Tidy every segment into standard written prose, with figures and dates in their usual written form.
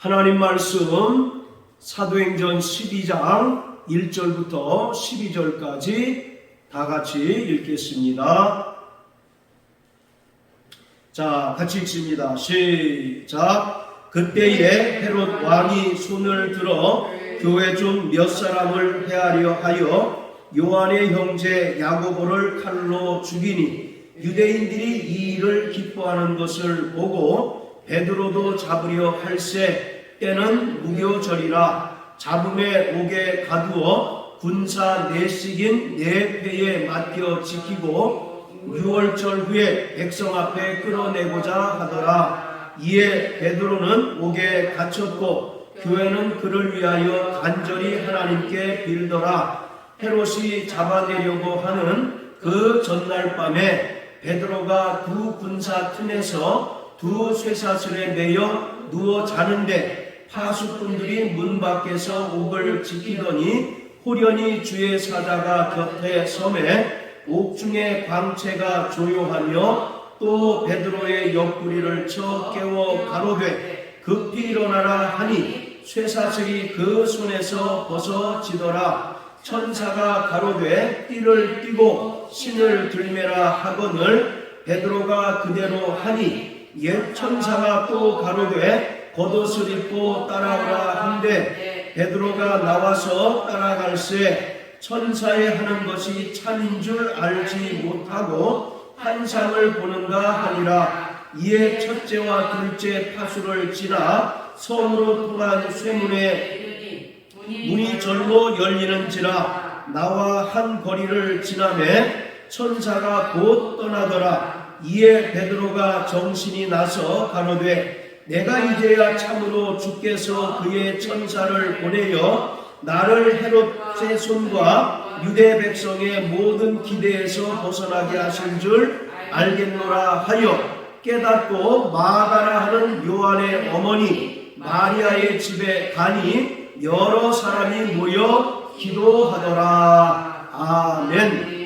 하나님 말씀 사도행전 12장 1절부터 12절까지 다 같이 읽겠습니다. 자, 같이 읽습니다. 시작. 그때에 헤롯 왕이 손을 들어 교회 중 몇 사람을 해하려 하여 요한의 형제 야고보를 칼로 죽이니 유대인들이 이 일을 기뻐하는 것을 보고 베드로도 잡으려 할세. 때는 무교절이라 잡음에 옥에 가두어 군사 내식인 네 회에 맡겨 지키고 6월절 후에 백성 앞에 끌어내고자 하더라. 이에 베드로는 옥에 갇혔고 교회는 그를 위하여 간절히 하나님께 빌더라. 헤롯이 잡아내려고 하는 그 전날 밤에 베드로가 두 군사 틈에서 두 쇠사슬에 매여 누워 자는데 파수꾼들이 문 밖에서 옥을 지키더니 호련히 주의 사자가 곁에 서매 옥중에 광채가 조용하며 또 베드로의 옆구리를 쳐 깨워 가로되 급히 일어나라 하니 쇠사슬이 그 손에서 벗어지더라. 천사가 가로되 띠를 띠고 신을 들매라 하거늘 베드로가 그대로 하니 옛 천사가 또 가로되 겉옷을 입고 따라오라 한데 베드로가 나와서 따라갈새 천사의 하는 것이 참인 줄 알지 못하고 환상을 보는가 하니라. 이에 첫째와 둘째 파수를 지나 성으로 통한 쇠문에 문이 절로 열리는지라. 나와 한 거리를 지나매 천사가 곧 떠나더라. 이에 베드로가 정신이 나서 가로되 내가 이제야 참으로 주께서 그의 천사를 보내어 나를 헤롯의 손과 유대 백성의 모든 기대에서 벗어나게 하신 줄 알겠노라 하여 깨닫고 마가라 하는 요한의 어머니 마리아의 집에 가니 여러 사람이 모여 기도하더라. 아멘.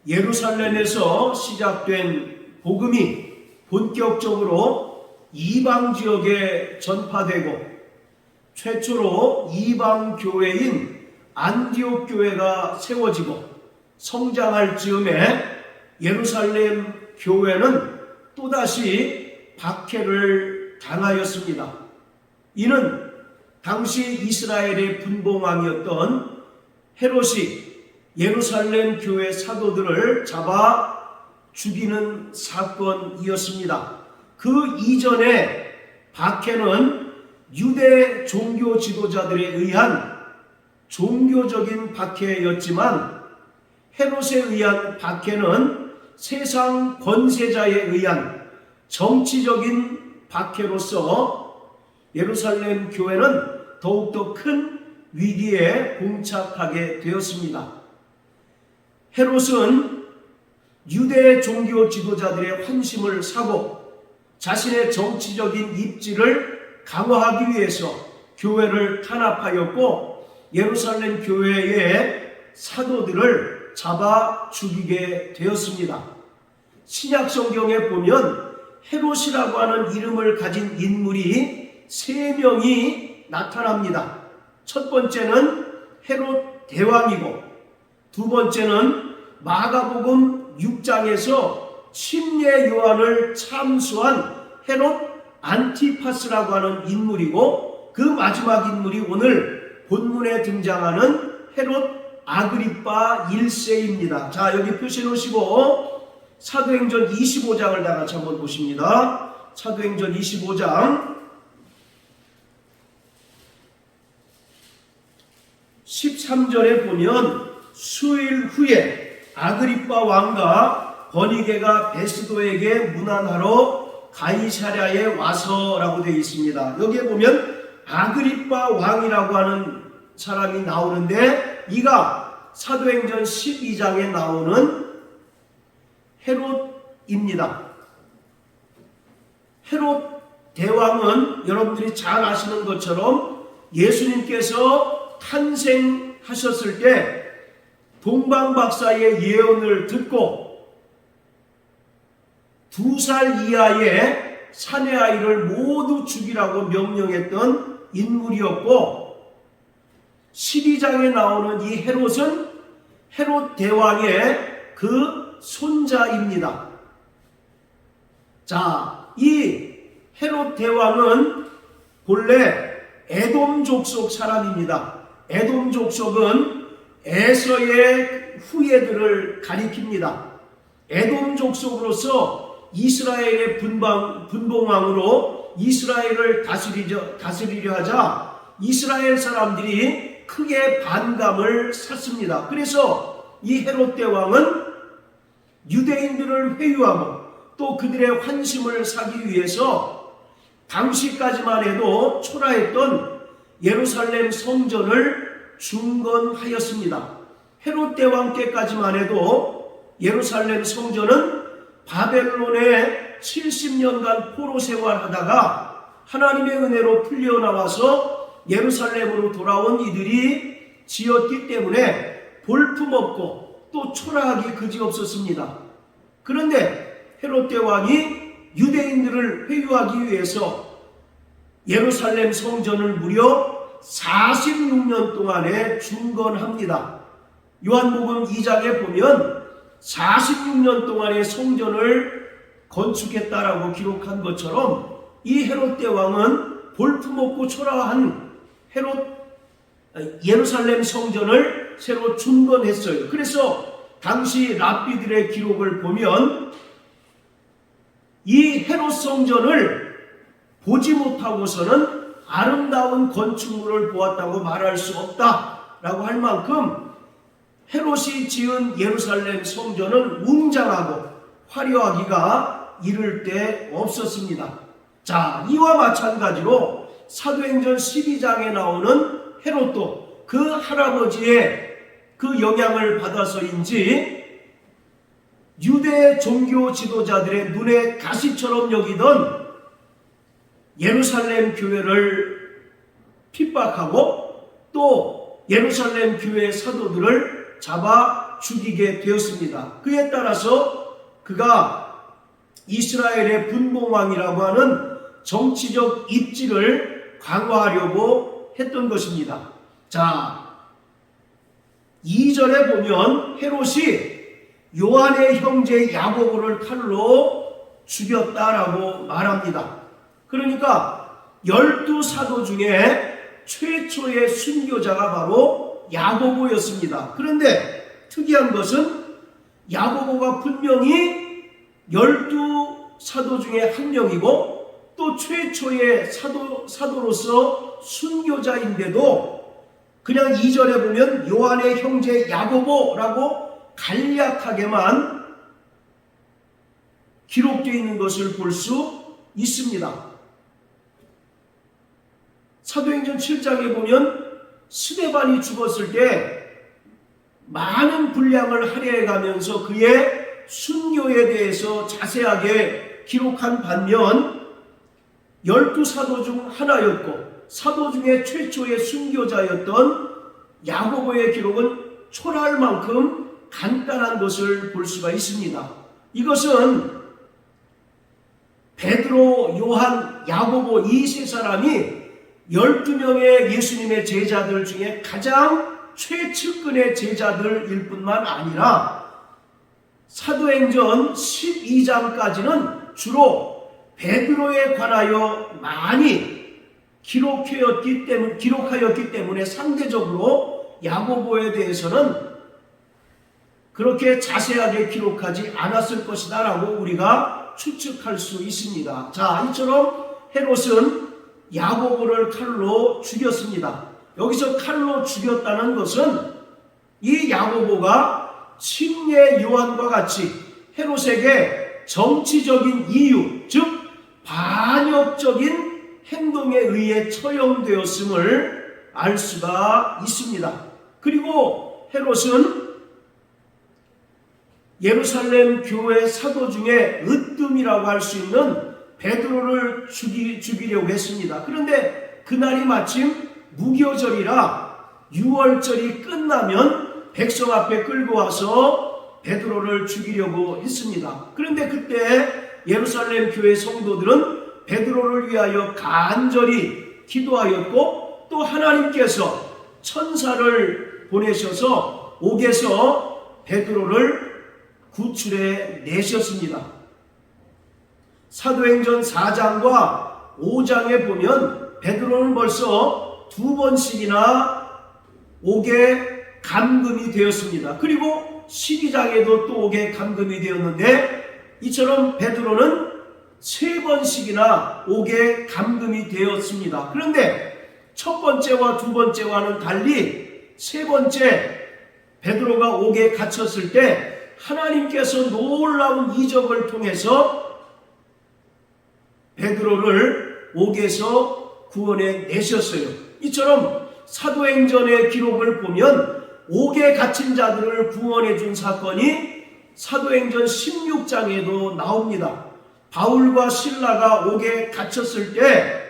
예루살렘에서 시작된 복음이 본격적으로 이방 지역에 전파되고 최초로 이방 교회인 안디옥 교회가 세워지고 성장할 즈음에 예루살렘 교회는 또다시 박해를 당하였습니다. 이는 당시 이스라엘의 분봉왕이었던 헤롯이 예루살렘 교회 사도들을 잡아 죽이는 사건이었습니다. 그 이전에 박해는 유대 종교 지도자들에 의한 종교적인 박해였지만 헤롯에 의한 박해는 세상 권세자에 의한 정치적인 박해로서 예루살렘 교회는 더욱더 큰 위기에 봉착하게 되었습니다. 헤롯은 유대 종교 지도자들의 환심을 사고 자신의 정치적인 입지를 강화하기 위해서 교회를 탄압하였고 예루살렘 교회의 사도들을 잡아 죽이게 되었습니다. 신약 성경에 보면 헤롯이라고 하는 이름을 가진 인물이 3명이 나타납니다. 첫 번째는 헤롯 대왕이고 두 번째는 마가복음 6장에서 침례 요한을 참수한 헤롯 안티파스라고 하는 인물이고 그 마지막 인물이 오늘 본문에 등장하는 헤롯 아그리파 1세입니다. 자, 여기 표시해 놓으시고 사도행전 25장을 다 같이 한번 보십니다. 사도행전 25장 13절에 보면 수일 후에 아그리파 왕과 버니게가 베스도에게 문안하러 가이사랴에 와서라고 되어 있습니다. 여기에 보면 아그리파 왕이라고 하는 사람이 나오는데 이가 사도행전 12장에 나오는 헤롯입니다. 헤롯 대왕은 여러분들이 잘 아시는 것처럼 예수님께서 탄생하셨을 때 동방박사의 예언을 듣고 2살 이하의 사내 아이를 모두 죽이라고 명령했던 인물이었고, 12장에 나오는 이 헤롯은 헤롯 대왕의 그 손자입니다. 자, 이 헤롯 대왕은 본래 에돔 족속 사람입니다. 에돔 족속은 에서의 후예들을 가리킵니다. 에돔 족속으로서 이스라엘의 분봉왕으로 이스라엘을 다스리려 하자 이스라엘 사람들이 크게 반감을 샀습니다. 그래서 이 헤롯 대왕은 유대인들을 회유하고 또 그들의 환심을 사기 위해서 당시까지만 해도 초라했던 예루살렘 성전을 중건하였습니다. 헤롯 대왕 때까지만 해도 예루살렘 성전은 바벨론에 70년간 포로 생활하다가 하나님의 은혜로 풀려나와서 예루살렘으로 돌아온 이들이 지었기 때문에 볼품없고 또 초라하기 그지없었습니다. 그런데 헤롯 대왕이 유대인들을 회유하기 위해서 예루살렘 성전을 무려 46년 동안에 중건합니다. 요한복음 2장에 보면 46년 동안의 성전을 건축했다라고 기록한 것처럼 이 헤롯 대왕은 볼품없고 초라한 예루살렘 성전을 새로 중건했어요. 그래서 당시 랍비들의 기록을 보면 이 헤롯 성전을 보지 못하고서는 아름다운 건축물을 보았다고 말할 수 없다라고 할 만큼 헤롯이 지은 예루살렘 성전은 웅장하고 화려하기가 이를 데 없었습니다. 자, 이와 마찬가지로 사도행전 12장에 나오는 헤롯도 그 할아버지의 그 영향을 받아서인지 유대 종교 지도자들의 눈에 가시처럼 여기던 예루살렘 교회를 핍박하고 또 예루살렘 교회 사도들을 잡아 죽이게 되었습니다. 그에 따라서 그가 이스라엘의 분봉왕이라고 하는 정치적 입지를 강화하려고 했던 것입니다. 자, 2절에 보면 헤롯이 요한의 형제 야고보를 칼로 죽였다라고 말합니다. 그러니까 12사도 중에 최초의 순교자가 바로 야고보였습니다. 그런데 특이한 것은 야고보가 분명히 12사도 중에 한 명이고 또 최초의 사도로서 순교자인데도 그냥 2절에 보면 요한의 형제 야고보라고 간략하게만 기록되어 있는 것을 볼 수 있습니다. 사도행전 7장에 보면 스데반이 죽었을 때 많은 분량을 할애해가면서 그의 순교에 대해서 자세하게 기록한 반면 12사도 중 하나였고 사도 중에 최초의 순교자였던 야고보의 기록은 초라할 만큼 간단한 것을 볼 수가 있습니다. 이것은 베드로, 요한, 야고보 이 세 사람이 12명의 예수님의 제자들 중에 가장 최측근의 제자들일 뿐만 아니라 사도행전 12장까지는 주로 베드로에 관하여 많이 기록하였기 때문에 상대적으로 야고보에 대해서는 그렇게 자세하게 기록하지 않았을 것이다 라고 우리가 추측할 수 있습니다. 자, 이처럼 헤롯은 야고보를 칼로 죽였습니다. 여기서 칼로 죽였다는 것은 이 야고보가 침례 요한과 같이 헤롯에게 정치적인 이유, 즉 반역적인 행동에 의해 처형되었음을 알 수가 있습니다. 그리고 헤롯은 예루살렘 교회 사도 중에 으뜸이라고 할 수 있는 베드로를 죽이려고 했습니다. 그런데 그날이 마침 무교절이라 유월절이 끝나면 백성 앞에 끌고 와서 베드로를 죽이려고 했습니다. 그런데 그때 예루살렘 교회 성도들은 베드로를 위하여 간절히 기도하였고 또 하나님께서 천사를 보내셔서 옥에서 베드로를 구출해 내셨습니다. 사도행전 4장과 5장에 보면 베드로는 벌써 2번씩이나 옥에 감금이 되었습니다. 그리고 12장에도 또 옥에 감금이 되었는데 이처럼 베드로는 3번씩이나 옥에 감금이 되었습니다. 그런데 첫 번째와 두 번째와는 달리 세 번째 베드로가 옥에 갇혔을 때 하나님께서 놀라운 이적을 통해서 베드로를 옥에서 구원해 내셨어요. 이처럼 사도행전의 기록을 보면 옥에 갇힌 자들을 구원해 준 사건이 사도행전 16장에도 나옵니다. 바울과 실라가 옥에 갇혔을 때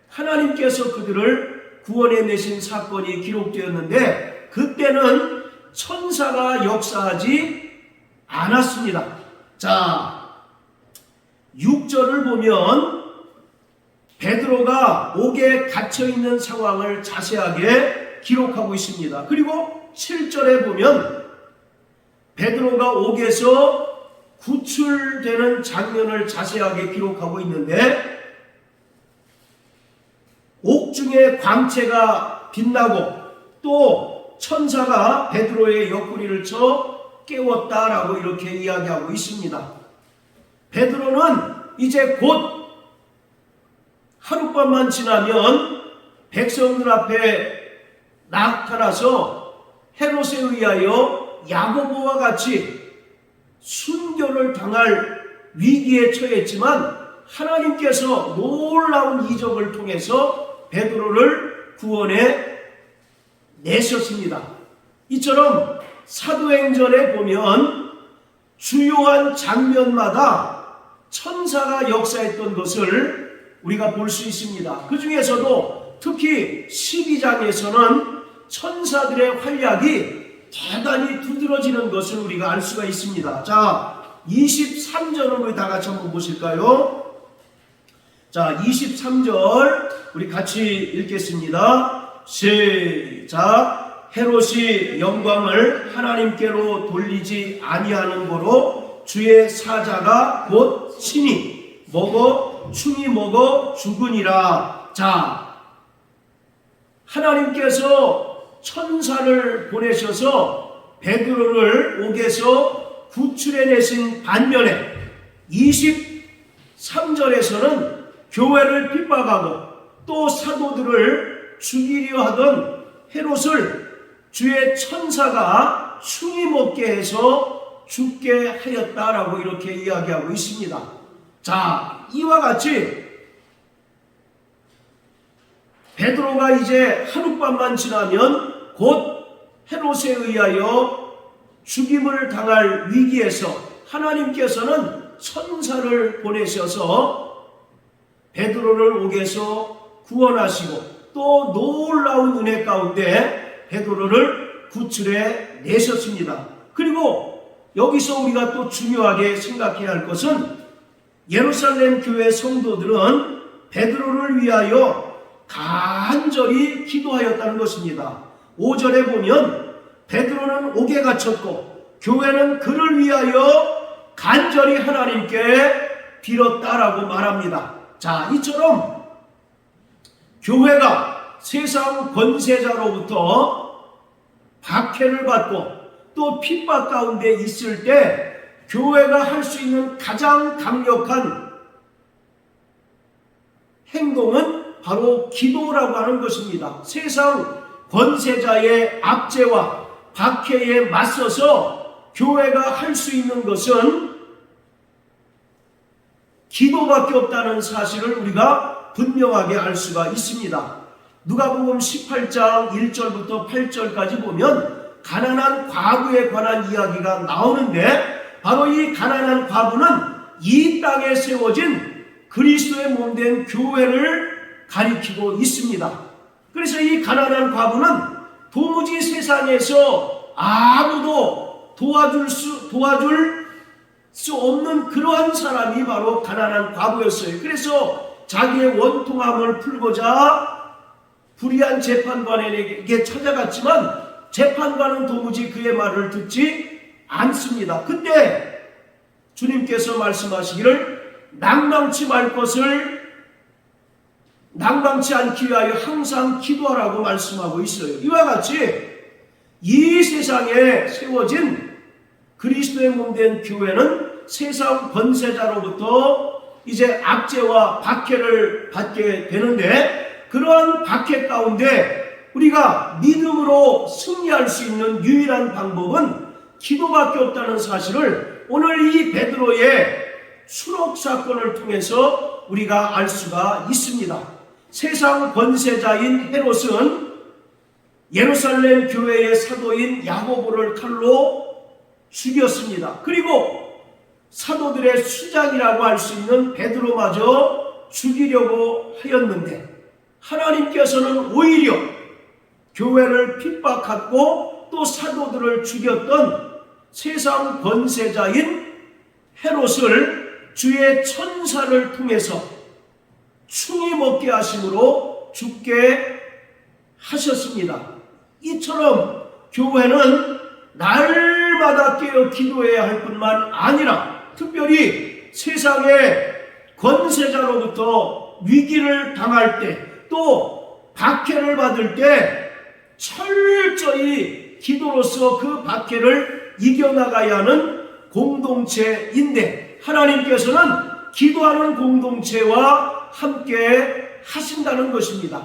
하나님께서 그들을 구원해 내신 사건이 기록되었는데 그때는 천사가 역사하지 않았습니다. 자, 6절을 보면 베드로가 옥에 갇혀있는 상황을 자세하게 기록하고 있습니다. 그리고 7절에 보면 베드로가 옥에서 구출되는 장면을 자세하게 기록하고 있는데 옥중에 광채가 빛나고 또 천사가 베드로의 옆구리를 쳐 깨웠다라고 이렇게 이야기하고 있습니다. 베드로는 이제 곧 하룻밤만 지나면 백성들 앞에 나타나서 헤롯에 의하여 야고보와 같이 순교를 당할 위기에 처했지만 하나님께서 놀라운 이적을 통해서 베드로를 구원해 내셨습니다. 이처럼 사도행전에 보면 주요한 장면마다 천사가 역사했던 것을 우리가 볼 수 있습니다. 그 중에서도 특히 12장에서는 천사들의 활약이 대단히 두드러지는 것을 우리가 알 수가 있습니다. 자, 23절을 우리 다 같이 한번 보실까요? 자, 23절 우리 같이 읽겠습니다. 시작. 헤롯이 영광을 하나님께로 돌리지 아니하는 거로 주의 사자가 곧 친히 충이 먹어 죽으니라. 자, 하나님께서 천사를 보내셔서 베드로를 옥에서 구출해 내신 반면에 23절에서는 교회를 핍박하고 또 사도들을 죽이려 하던 헤롯을 주의 천사가 충이 먹게 해서 죽게 하였다라고 이렇게 이야기하고 있습니다. 자, 이와 같이 베드로가 이제 하룻밤만 지나면 곧 헤롯에 의하여 죽임을 당할 위기에서 하나님께서는 천사를 보내셔서 베드로를 옥에서 구원하시고 또 놀라운 은혜 가운데 베드로를 구출해 내셨습니다. 그리고 여기서 우리가 또 중요하게 생각해야 할 것은 예루살렘 교회 성도들은 베드로를 위하여 간절히 기도하였다는 것입니다. 5절에 보면 베드로는 옥에 갇혔고 교회는 그를 위하여 간절히 하나님께 빌었다라고 말합니다. 자, 이처럼 교회가 세상 권세자로부터 박해를 받고 또 핍박 가운데 있을 때 교회가 할 수 있는 가장 강력한 행동은 바로 기도라고 하는 것입니다. 세상 권세자의 압제와 박해에 맞서서 교회가 할 수 있는 것은 기도밖에 없다는 사실을 우리가 분명하게 알 수가 있습니다. 누가복음 18장 1절부터 8절까지 보면 가난한 과부에 관한 이야기가 나오는데 바로 이 가난한 과부는 이 땅에 세워진 그리스도의 몸된 교회를 가리키고 있습니다. 그래서 이 가난한 과부는 도무지 세상에서 아무도 도와줄 수 없는 그러한 사람이 바로 가난한 과부였어요. 그래서 자기의 원통함을 풀고자 불의한 재판관에게 찾아갔지만 재판관은 도무지 그의 말을 듣지 않습니다. 그때 주님께서 말씀하시기를 낭망치 말 것을 낭망치 않기 위하여 항상 기도하라고 말씀하고 있어요. 이와 같이 이 세상에 세워진 그리스도의 몸된 교회는 세상 권세자로부터 이제 압제와 박해를 받게 되는데, 그러한 박해 가운데 우리가 믿음으로 승리할 수 있는 유일한 방법은 기도밖에 없다는 사실을 오늘 이 베드로의 수록 사건을 통해서 우리가 알 수가 있습니다. 세상 권세자인 헤롯은 예루살렘 교회의 사도인 야고보를 칼로 죽였습니다. 그리고 사도들의 수장이라고 할 수 있는 베드로마저 죽이려고 하였는데, 하나님께서는 오히려 교회를 핍박하고 또 사도들을 죽였던 세상 권세자인 헤롯을 주의 천사를 통해서 충이 먹게 하심으로 죽게 하셨습니다. 이처럼 교회는 날마다 깨어 기도해야 할 뿐만 아니라 특별히 세상의 권세자로부터 위기를 당할 때, 또 박해를 받을 때 철저히 기도로서 그 박해를 이겨나가야 하는 공동체인데, 하나님께서는 기도하는 공동체와 함께 하신다는 것입니다.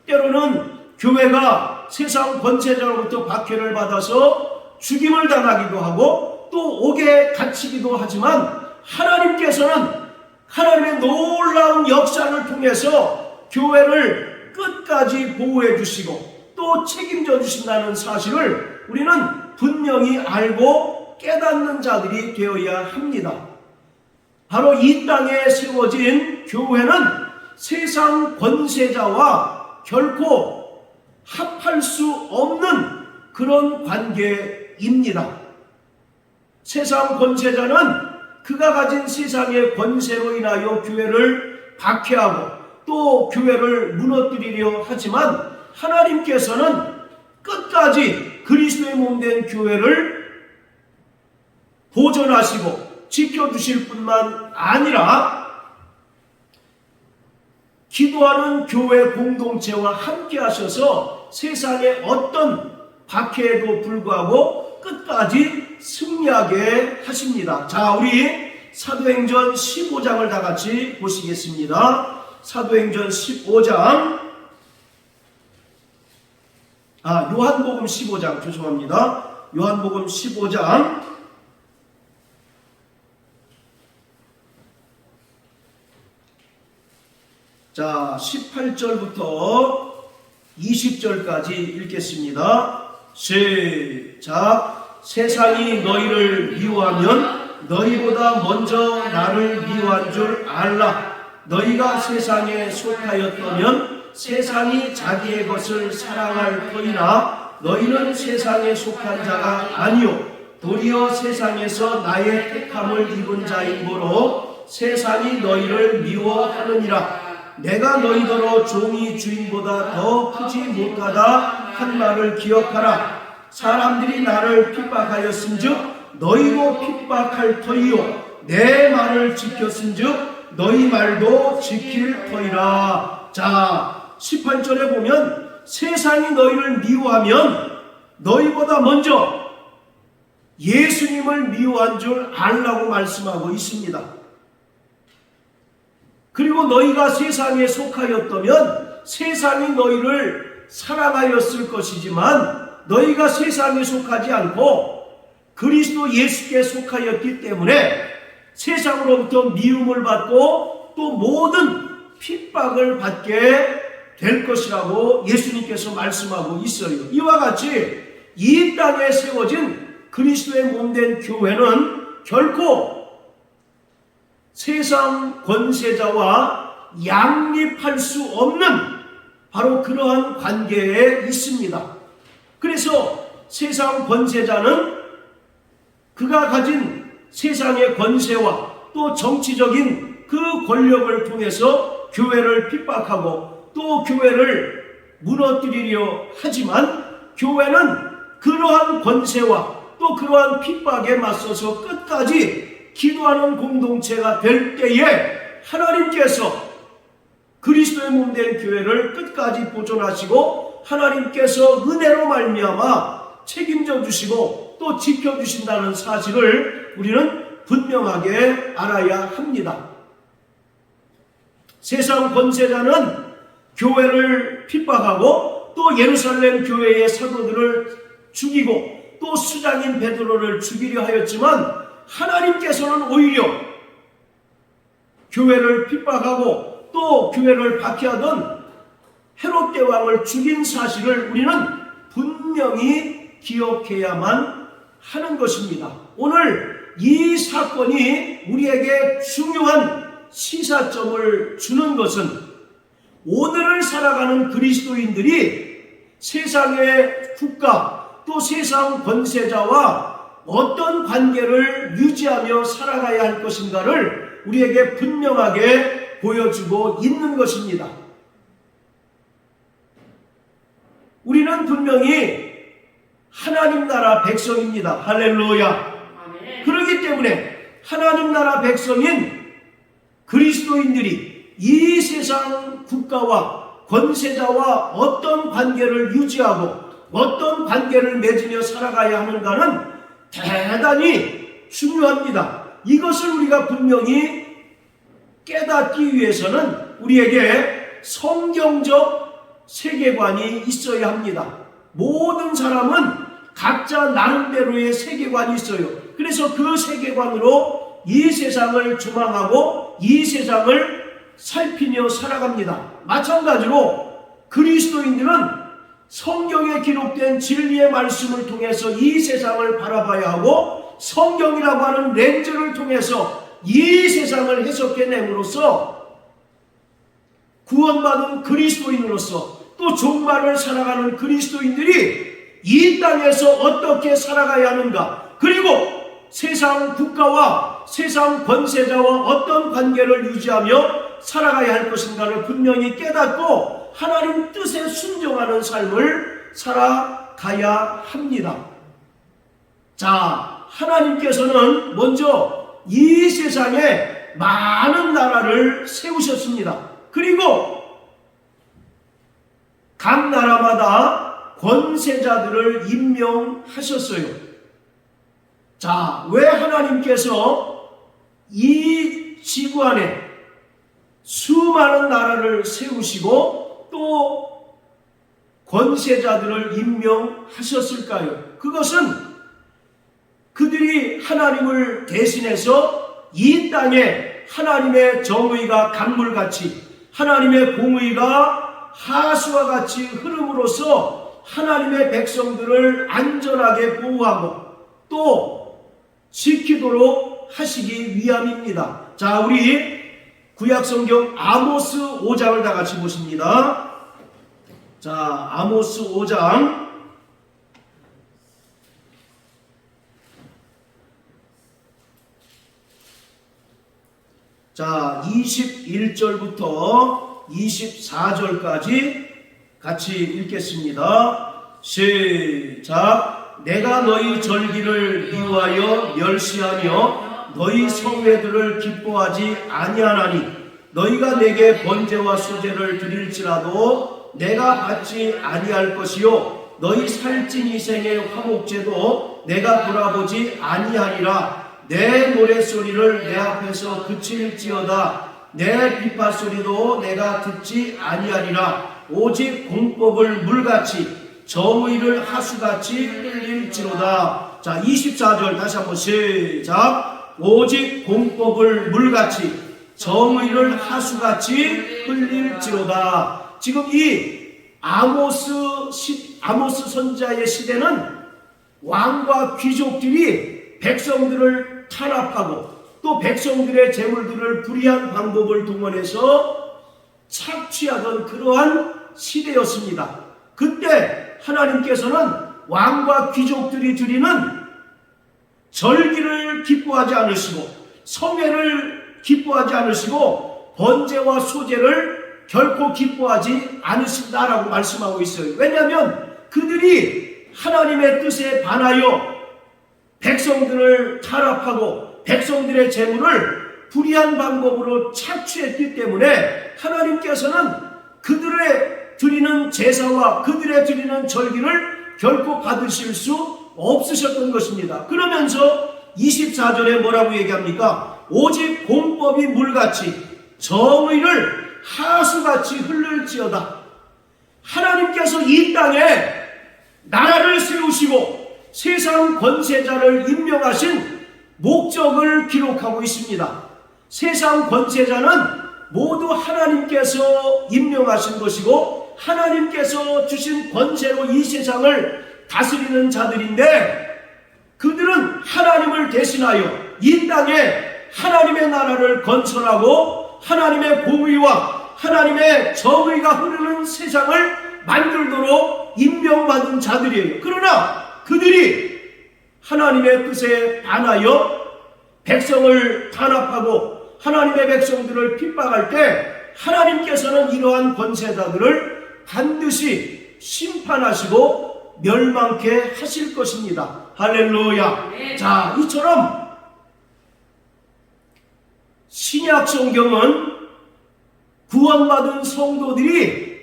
때로는 교회가 세상 권세자로부터 박해를 받아서 죽임을 당하기도 하고 또 옥에 갇히기도 하지만, 하나님께서는 하나님의 놀라운 역사를 통해서 교회를 끝까지 보호해 주시고 또 책임져 주신다는 사실을 우리는 분명히 알고 깨닫는 자들이 되어야 합니다. 바로 이 땅에 세워진 교회는 세상 권세자와 결코 합할 수 없는 그런 관계입니다. 세상 권세자는 그가 가진 세상의 권세로 인하여 교회를 박해하고 또 교회를 무너뜨리려 하지만, 하나님께서는 끝까지 그리스도의 몸된 교회를 보존하시고 지켜주실 뿐만 아니라 기도하는 교회 공동체와 함께 하셔서 세상의 어떤 박해에도 불구하고 끝까지 승리하게 하십니다. 자, 우리 사도행전 15장을 다 같이 보시겠습니다. 사도행전 15장, 요한복음 15장, 죄송합니다. 요한복음 15장, 자, 18절부터 20절까지 읽겠습니다. 시작. 세상이 너희를 미워하면 너희보다 먼저 나를 미워한 줄 알라. 너희가 세상에 속하였다면 세상이 자기의 것을 사랑할 터이나 너희는 세상에 속한 자가 아니요 도리어 세상에서 나의 택함을 입은 자이므로 세상이 너희를 미워하느니라. 내가 너희더러 종이 주인보다 더 크지 못하다 한 말을 기억하라. 사람들이 나를 핍박하였은즉 너희도 핍박할 터이요 내 말을 지켰은즉 너희 말도 지킬 터이라. 자, 18절에 보면 세상이 너희를 미워하면 너희보다 먼저 예수님을 미워한 줄 알라고 말씀하고 있습니다. 그리고 너희가 세상에 속하였다면 세상이 너희를 사랑하였을 것이지만, 너희가 세상에 속하지 않고 그리스도 예수께 속하였기 때문에 세상으로부터 미움을 받고 또 모든 핍박을 받게 될 것이라고 예수님께서 말씀하고 있어요. 이와 같이 이 땅에 세워진 그리스도의 몸된 교회는 결코 세상 권세자와 양립할 수 없는 바로 그러한 관계에 있습니다. 그래서 세상 권세자는 그가 가진 세상의 권세와 또 정치적인 그 권력을 통해서 교회를 핍박하고 또 교회를 무너뜨리려 하지만 교회는 그러한 권세와 또 그러한 핍박에 맞서서 끝까지 기도하는 공동체가 될 때에 하나님께서 그리스도의 몸 된 교회를 끝까지 보존하시고 하나님께서 은혜로 말미암아 책임져 주시고 또 지켜주신다는 사실을 우리는 분명하게 알아야 합니다. 세상 권세자는 교회를 핍박하고 또 예루살렘 교회의 사도들을 죽이고 또 수장인 베드로를 죽이려 하였지만 하나님께서는 오히려 교회를 핍박하고 또 교회를 박해하던 헤롯 대왕을 죽인 사실을 우리는 분명히 기억해야만 하는 것입니다. 오늘 이 사건이 우리에게 중요한 시사점을 주는 것은 오늘을 살아가는 그리스도인들이 세상의 국가 또 세상 권세자와 어떤 관계를 유지하며 살아가야 할 것인가를 우리에게 분명하게 보여주고 있는 것입니다. 우리는 분명히 하나님 나라 백성입니다. 할렐루야. 그렇기 때문에 하나님 나라 백성인 그리스도인들이 이 세상 국가와 권세자와 어떤 관계를 유지하고 어떤 관계를 맺으며 살아가야 하는가는 대단히 중요합니다. 이것을 우리가 분명히 깨닫기 위해서는 우리에게 성경적 세계관이 있어야 합니다. 모든 사람은 각자 나름대로의 세계관이 있어요. 그래서 그 세계관으로 이 세상을 조망하고 이 세상을 살피며 살아갑니다. 마찬가지로 그리스도인들은 성경에 기록된 진리의 말씀을 통해서 이 세상을 바라봐야 하고 성경이라고 하는 렌즈를 통해서 이 세상을 해석해냄으로써 구원받은 그리스도인으로서 또 종말을 살아가는 그리스도인들이 이 땅에서 어떻게 살아가야 하는가, 그리고 세상 국가와 세상 권세자와 어떤 관계를 유지하며 살아가야 할 것인가를 분명히 깨닫고 하나님 뜻에 순종하는 삶을 살아가야 합니다. 자, 하나님께서는 먼저 이 세상에 많은 나라를 세우셨습니다. 그리고 각 나라마다 권세자들을 임명하셨어요. 자, 왜 하나님께서 이 지구 안에 수많은 나라를 세우시고 또 권세자들을 임명하셨을까요? 그것은 그들이 하나님을 대신해서 이 땅에 하나님의 정의가 강물같이 하나님의 공의가 하수와 같이 흐름으로써 하나님의 백성들을 안전하게 보호하고 또 지키도록 하시기 위함입니다. 자, 우리 구약성경 아모스 5장을 다 같이 보십니다. 자, 아모스 5장 자, 21절부터 24절까지 같이 읽겠습니다. 시작. 내가 너희 절기를 미워하여 멸시하며 너희 성회들을 기뻐하지 아니하나니 너희가 내게 번제와 수제를 드릴지라도 내가 받지 아니할 것이요 너희 살찐 이생의 화목제도 내가 돌아보지 아니하리라. 내 노랫소리를 내 앞에서 그칠지어다. 내 비파소리도 내가 듣지 아니하리라. 오직 공법을 물같이 정의를 하수같이 흘릴지로다. 자, 24절 다시 한번 시작. 오직 공법을 물같이 정의를 하수같이 흘릴지로다. 지금 이 아모스 선지자의 시대는 왕과 귀족들이 백성들을 탄압하고 또 백성들의 재물들을 불의한 방법을 동원해서 착취하던 그러한 시대였습니다. 그때 하나님께서는 왕과 귀족들이 드리는 절기를 기뻐하지 않으시고 성회를 기뻐하지 않으시고 번제와 소제를 결코 기뻐하지 않으신다라고 말씀하고 있어요. 왜냐하면 그들이 하나님의 뜻에 반하여 백성들을 타락하고 백성들의 재물을 불의한 방법으로 착취했기 때문에 하나님께서는 그들의 드리는 제사와 그들의 드리는 절기를 결코 받으실 수 없으셨던 것입니다. 그러면서 24절에 뭐라고 얘기합니까? 오직 공법이 물같이 정의를 하수같이 흐를지어다. 하나님께서 이 땅에 나라를 세우시고 세상 권세자를 임명하신 목적을 기록하고 있습니다. 세상 권세자는 모두 하나님께서 임명하신 것이고 하나님께서 주신 권세로 이 세상을 다스리는 자들인데 그들은 하나님을 대신하여 이 땅에 하나님의 나라를 건설하고 하나님의 공의와 하나님의 정의가 흐르는 세상을 만들도록 임명받은 자들이에요. 그러나 그들이 하나님의 뜻에 반하여 백성을 탄압하고 하나님의 백성들을 핍박할 때 하나님께서는 이러한 권세자들을 반드시 심판하시고 멸망케 하실 것입니다. 할렐루야. 네. 자, 이처럼 신약 성경은 구원받은 성도들이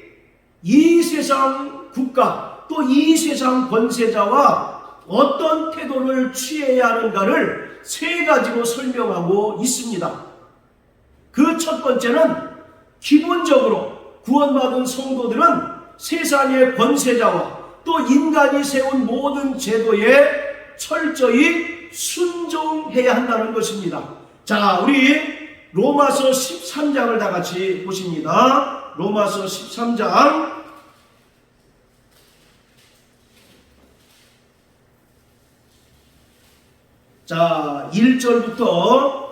이 세상 국가 또 이 세상 권세자와 어떤 태도를 취해야 하는가를 세 가지로 설명하고 있습니다. 그 첫 번째는 기본적으로 구원받은 성도들은 세상의 권세자와 또 인간이 세운 모든 제도에 철저히 순종해야 한다는 것입니다. 자, 우리 로마서 13장을 다 같이 보십니다. 로마서 13장 자, 1절부터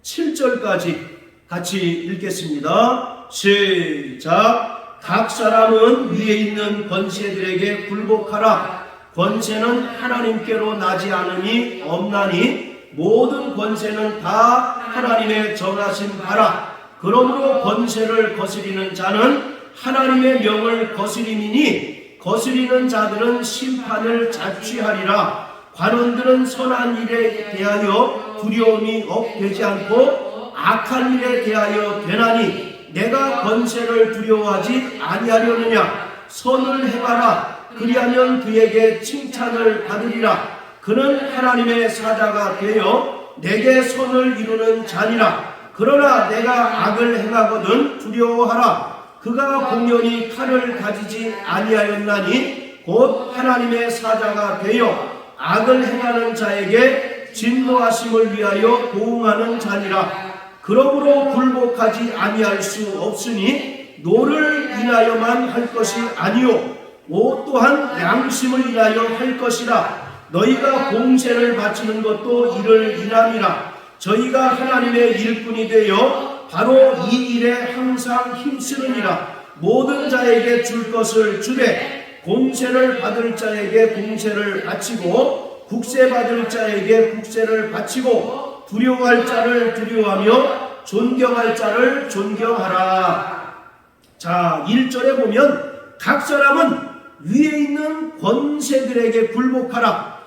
7절까지 같이 읽겠습니다. 시작. 각 사람은 위에 있는 권세들에게 굴복하라. 권세는 하나님께로 나지 않으니 없나니 모든 권세는 다 하나님의 정하신 바라. 그러므로 권세를 거스리는 자는 하나님의 명을 거스림이니 거스리는 자들은 심판을 자취하리라. 관원들은 선한 일에 대하여 두려움이 되지 않고 악한 일에 대하여 되나니 내가 권세를 두려워하지 아니하려느냐. 선을 행하라. 그리하면 그에게 칭찬을 받으리라. 그는 하나님의 사자가 되어 내게 선을 이루는 자니라. 그러나 내가 악을 행하거든 두려워하라. 그가 공연히 칼을 가지지 아니하였나니 곧 하나님의 사자가 되어 악을 행하는 자에게 진노하심을 위하여 보응하는 자니라. 그러므로 굴복하지 아니할 수 없으니 노를 인하여만 할 것이 아니요 또한 양심을 인하여 할 것이라. 너희가 공세를 바치는 것도 이를 인함이라. 저희가 하나님의 일꾼이 되어 바로 이 일에 항상 힘쓰느니라. 모든 자에게 줄 것을 주되 공세를 받을 자에게 공세를 바치고 국세 받을 자에게 국세를 바치고 두려워할 자를 두려워하며 존경할 자를 존경하라. 자, 1절에 보면 각 사람은 위에 있는 권세들에게 굴복하라.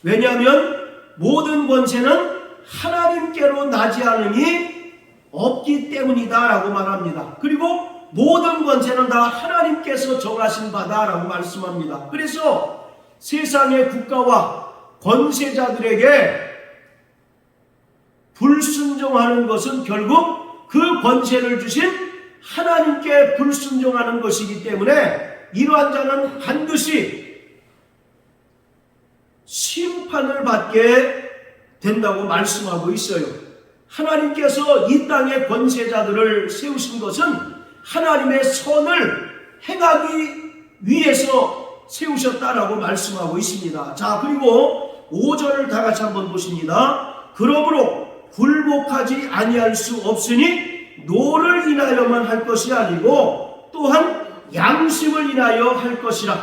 왜냐하면 모든 권세는 하나님께로 나지 않으니 없기 때문이다 라고 말합니다. 그리고 모든 권세는 다 하나님께서 정하신 바다라고 말씀합니다. 그래서 세상의 국가와 권세자들에게 불순종하는 것은 결국 그 권세를 주신 하나님께 불순종하는 것이기 때문에 이러한 자는 반드시 심판을 받게 된다고 말씀하고 있어요. 하나님께서 이 땅의 권세자들을 세우신 것은 하나님의 선을 행하기 위해서 세우셨다라고 말씀하고 있습니다. 자, 그리고 5절을 다 같이 한번 보십니다. 그러므로 굴복하지 아니할 수 없으니 노를 인하여만 할 것이 아니고 또한 양심을 인하여 할 것이라.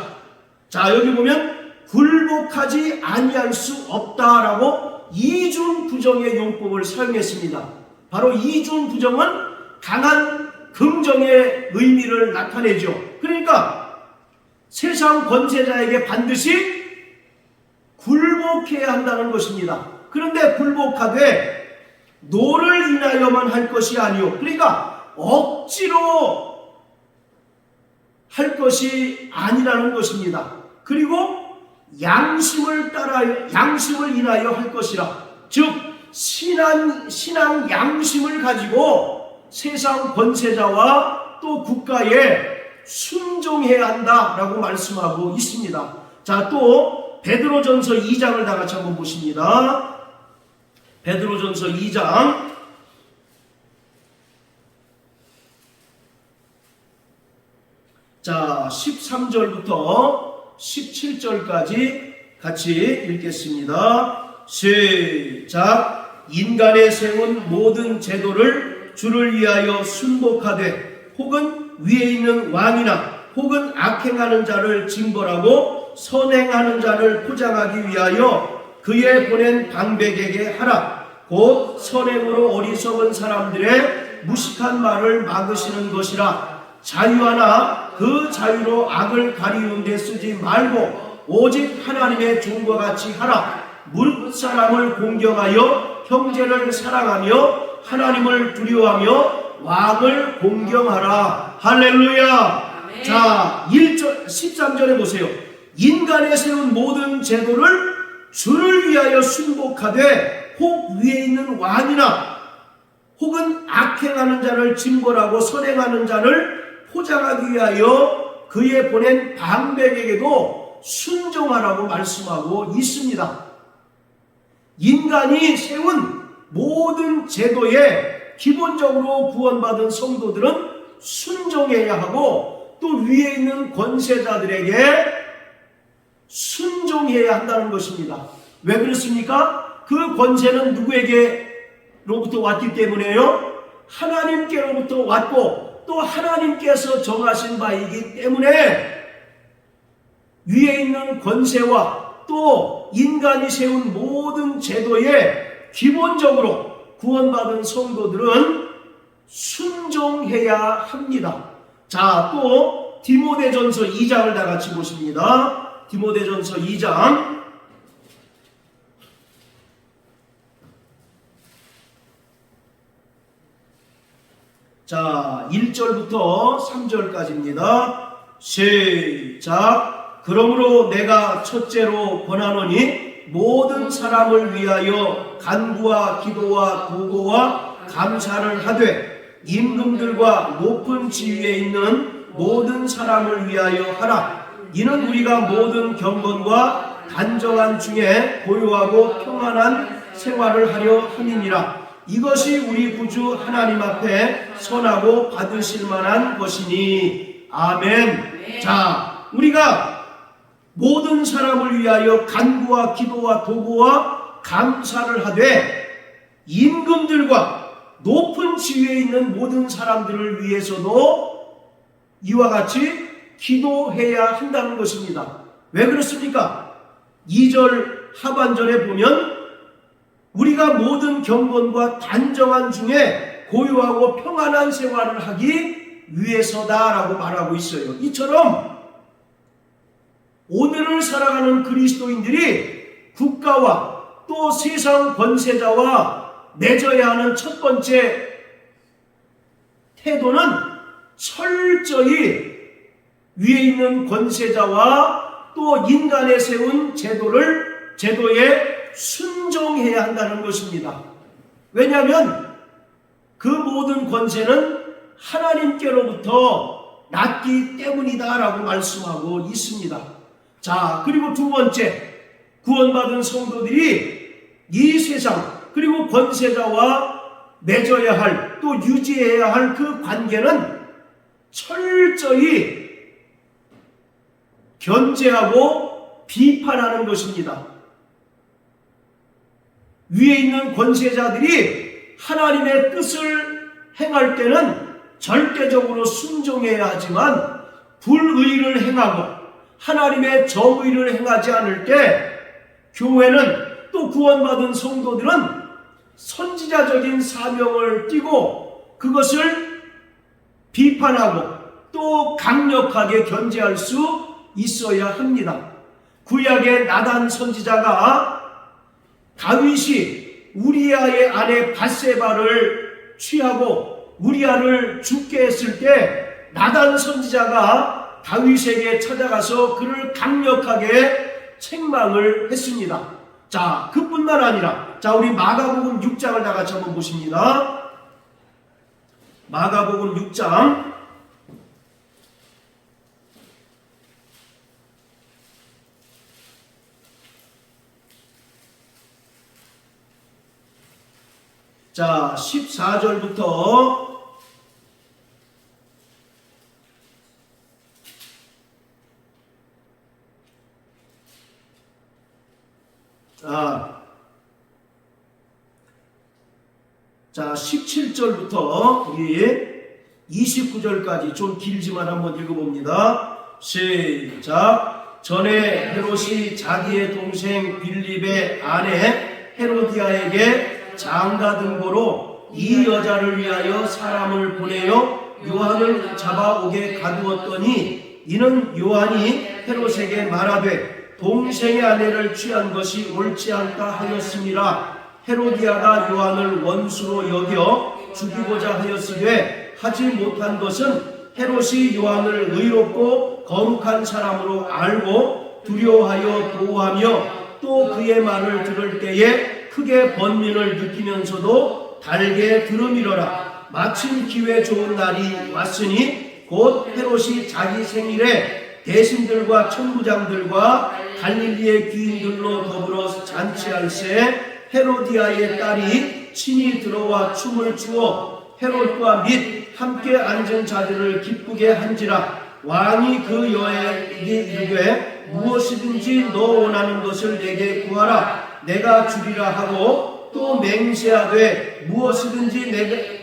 자, 여기 보면 굴복하지 아니할 수 없다라고 이중 부정의 용법을 사용했습니다. 바로 이중 부정은 강한 긍정의 의미를 나타내죠. 그러니까 세상 권세자에게 반드시 굴복해야 한다는 것입니다. 그런데 굴복하되 노를 인하여만 할 것이 아니요, 그러니까 억지로 할 것이 아니라는 것입니다. 그리고 양심을 인하여 할 것이라, 즉 신앙 양심을 가지고 세상 권세자와 또 국가에 순종해야 한다라고 말씀하고 있습니다. 자, 또 베드로전서 2장을 다 같이 한번 보십니다. 베드로전서 2장 자 13절부터 17절까지 같이 읽겠습니다. 시작. 인간의 세운 모든 제도를 주를 위하여 순복하되 혹은 위에 있는 왕이나 혹은 악행하는 자를 징벌하고 선행하는 자를 포장하기 위하여 그의 보낸 방백에게 하라. 곧 선행으로 어리석은 사람들의 무식한 말을 막으시는 것이라. 자유하나 그 자유로 악을 가리운 데 쓰지 말고 오직 하나님의 종과 같이 하라. 무릇사람을 공경하여 형제를 사랑하며 하나님을 두려워하며 왕을 공경하라. 할렐루야. 아멘. 자 13절에 보세요. 인간의 세운 모든 제도를 주를 위하여 순복하되 혹 위에 있는 왕이나 혹은 악행하는 자를 징벌하고 선행하는 자를 포장하기 위하여 그의 보낸 방백에게도 순종하라고 말씀하고 있습니다. 인간이 세운 모든 제도에 기본적으로 구원받은 성도들은 순종해야 하고 또 위에 있는 권세자들에게 순종해야 한다는 것입니다. 왜 그렇습니까? 그 권세는 누구에게로부터 왔기 때문에요? 하나님께로부터 왔고 또 하나님께서 정하신 바이기 때문에 위에 있는 권세와 또 인간이 세운 모든 제도에 기본적으로 구원받은 성도들은 순종해야 합니다. 자, 또 디모데전서 2장을 다 같이 보십니다. 디모데전서 2장 자 1절부터 3절까지입니다. 시작. 그러므로 내가 첫째로 권하노니 모든 사람을 위하여 간구와 기도와 도고와 감사를 하되 임금들과 높은 지위에 있는 모든 사람을 위하여 하라. 이는 우리가 모든 경건과 단정한 중에 고요하고 평안한 생활을 하려 함이니라. 이것이 우리 구주 하나님 앞에 선하고 받으실 만한 것이니. 아멘. 자, 우리가 모든 사람을 위하여 간구와 기도와 도구와 감사를 하되 임금들과 높은 지위에 있는 모든 사람들을 위해서도 이와 같이 기도해야 한다는 것입니다. 왜 그렇습니까? 2절 하반절에 보면 우리가 모든 경건과 단정한 중에 고요하고 평안한 생활을 하기 위해서다라고 말하고 있어요. 이처럼 오늘을 살아가는 그리스도인들이 국가와 또 세상 권세자와 맺어야 하는 첫 번째 태도는 철저히 위에 있는 권세자와 또 인간에 세운 제도에 순종해야 한다는 것입니다. 왜냐하면 그 모든 권세는 하나님께로부터 났기 때문이다라고 말씀하고 있습니다. 자, 그리고 두 번째, 구원받은 성도들이 이 세상 그리고 권세자와 맺어야 할 또 유지해야 할 그 관계는 철저히 견제하고 비판하는 것입니다. 위에 있는 권세자들이 하나님의 뜻을 행할 때는 절대적으로 순종해야 하지만 불의를 행하고 하나님의 정의를 행하지 않을 때 교회는 또 구원받은 성도들은 선지자적인 사명을 띠고 그것을 비판하고 또 강력하게 견제할 수 있어야 합니다. 구약의 나단 선지자가 다윗이 우리아의 아내 밧세바를 취하고 우리아를 죽게 했을 때 나단 선지자가 다윗에게 찾아가서 그를 강력하게 책망을 했습니다. 자, 그뿐만 아니라 우리 마가복음 6장을 다 같이 한번 보십니다. 마가복음 6장 자, 14절부터 자, 17절부터 우리 29절까지 좀 길지만 한번 읽어봅니다. 시작. 전에 헤롯이 자기의 동생 빌립의 아내 헤로디아에게 장가 등보로 이 여자를 위하여 사람을 보내어 요한을 잡아오게 가두었더니 이는 요한이 헤롯에게 말하되 동생의 아내를 취한 것이 옳지 않다 하였습니다. 헤로디아가 요한을 원수로 여겨 죽이고자 하였으되 하지 못한 것은 헤롯이 요한을 의롭고 거룩한 사람으로 알고 두려워하여 보호하며 또 그의 말을 들을 때에 크게 번민을 느끼면서도 달게 들음이러라. 마침 기회 좋은 날이 왔으니 곧 헤롯이 자기 생일에 대신들과 천부장들과 갈릴리의 귀인들로 더불어 잔치할새 헤로디아의 딸이 친히 들어와 춤을 추어 헤롯과 및 함께 앉은 자들을 기쁘게 한지라. 왕이 그 여에게 이르되 무엇이든지 너 원하는 것을 내게 구하라. 내가 주리라 하고 또 맹세하되 무엇이든지 내게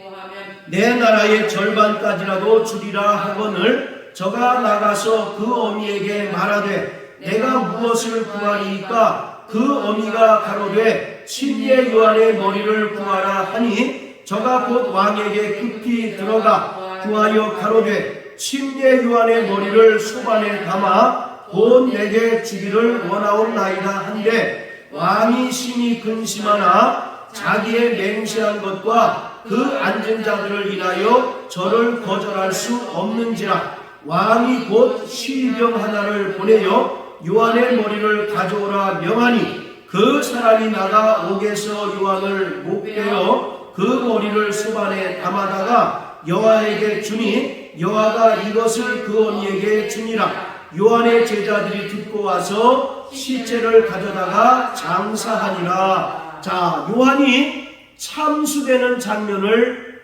구하면 내 나라의 절반까지라도 주리라 하거늘 저가 나가서 그 어미에게 말하되 내가 무엇을 구하리이까? 그 어미가 가로되 침례 요한의 머리를 구하라 하니 저가 곧 왕에게 급히 들어가 구하여 가로되 침례 요한의 머리를 소반에 담아 곧 내게 주기를 원하옵나이다 한데 왕이 심히 근심하나 자기의 맹세한 것과 그 앉은 자들을 인하여 저를 거절할 수 없는지라. 왕이 곧 시병 하나를 보내어 요한의 머리를 가져오라 명하니 그 사람이 나가 옥에서 요한을 목베어 그 머리를 소반에 담아다가 여호와에게 주니 여호와가 이것을 그 어미에게 주니라. 요한의 제자들이 듣고 와서 시체를 가져다가 장사하니라. 자, 요한이 참수되는 장면을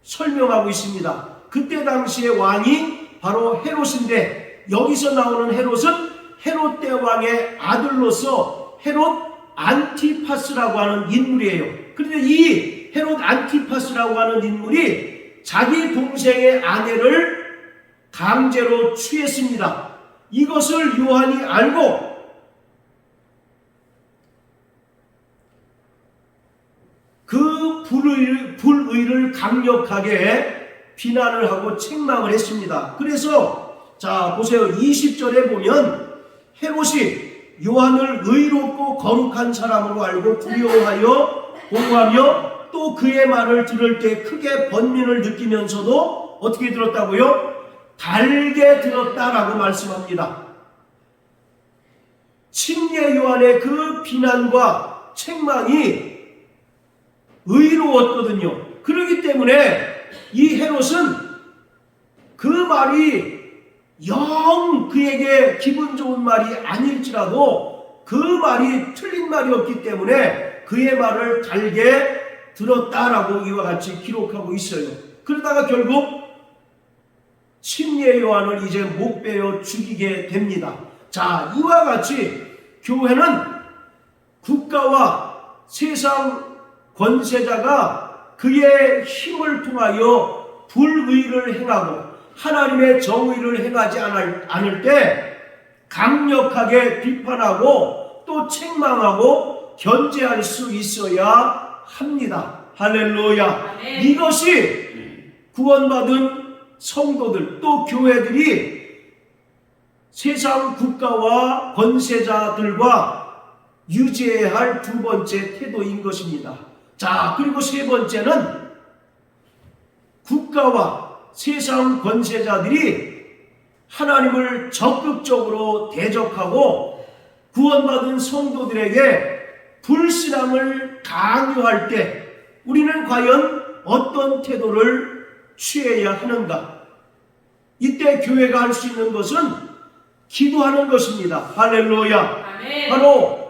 설명하고 있습니다. 그때 당시의 왕이 바로 헤롯인데 여기서 나오는 헤롯은 헤롯 대왕의 아들로서 헤롯 안티파스라고 하는 인물이에요. 그런데 이 헤롯 안티파스라고 하는 인물이 자기 동생의 아내를 강제로 취했습니다. 이것을 요한이 알고 그 불의를 강력하게 비난을 하고 책망을 했습니다. 그래서 자 보세요. 20절에 보면 헤롯이 요한을 의롭고 거룩한 사람으로 알고 두려워하여 보호하며 또 그의 말을 들을 때 크게 번민을 느끼면서도 어떻게 들었다고요? 달게 들었다라고 말씀합니다. 침례 요한의 그 비난과 책망이 의로웠거든요. 그렇기 때문에 이 헤롯은 그 말이 영 그에게 기분 좋은 말이 아닐지라도 그 말이 틀린 말이었기 때문에 그의 말을 달게 들었다라고 이와 같이 기록하고 있어요. 그러다가 결국 침례 요한을 이제 목베어 죽이게 됩니다. 자, 이와 같이 교회는 국가와 세상 권세자가 그의 힘을 통하여 불의를 행하고 하나님의 정의를 행하지 않을 때 강력하게 비판하고 또 책망하고 견제할 수 있어야 합니다. 할렐루야. 아멘. 이것이 구원받은 성도들 또 교회들이 세상 국가와 권세자들과 유지해야 할 두 번째 태도인 것입니다. 자, 그리고 세 번째는 국가와 세상 권세자들이 하나님을 적극적으로 대적하고 구원받은 성도들에게 불신앙을 강요할 때 우리는 과연 어떤 태도를 취해야 하는가? 이때 교회가 할 수 있는 것은 기도하는 것입니다. 할렐루야. 아멘. 바로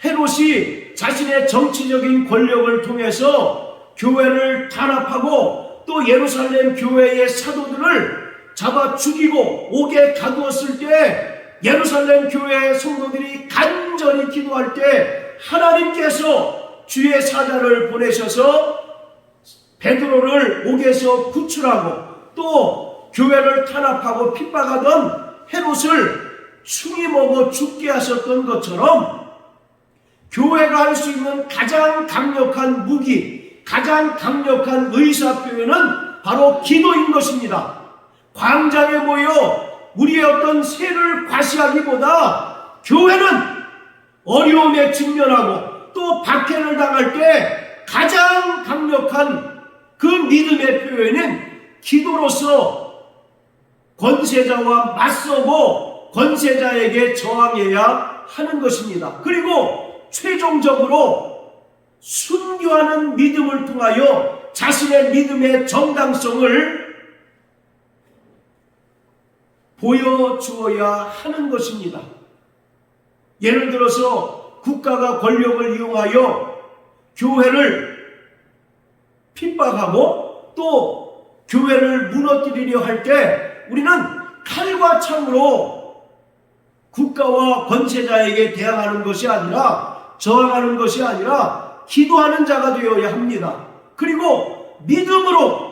헤롯이 자신의 정치적인 권력을 통해서 교회를 탄압하고 또 예루살렘 교회의 사도들을 잡아 죽이고 옥에 가두었을 때 예루살렘 교회의 성도들이 간절히 기도할 때 하나님께서 주의 사자를 보내셔서 베드로를 옥에서 구출하고 또 교회를 탄압하고 핍박하던 헤롯을 충이 먹어 죽게 하셨던 것처럼 교회가 할 수 있는 가장 강력한 무기, 가장 강력한 의사표현은 바로 기도인 것입니다. 광장에 모여 우리의 어떤 세를 과시하기보다 교회는 어려움에 직면하고 또 박해를 당할 때 가장 강력한 그 믿음의 표현은 기도로서 권세자와 맞서고 권세자에게 저항해야 하는 것입니다. 그리고 최종적으로 순교하는 믿음을 통하여 자신의 믿음의 정당성을 보여주어야 하는 것입니다. 예를 들어서 국가가 권력을 이용하여 교회를 핍박하고 또 교회를 무너뜨리려 할 때 우리는 칼과 창으로 국가와 권세자에게 대항하는 것이 아니라 저항하는 것이 아니라 기도하는 자가 되어야 합니다. 그리고 믿음으로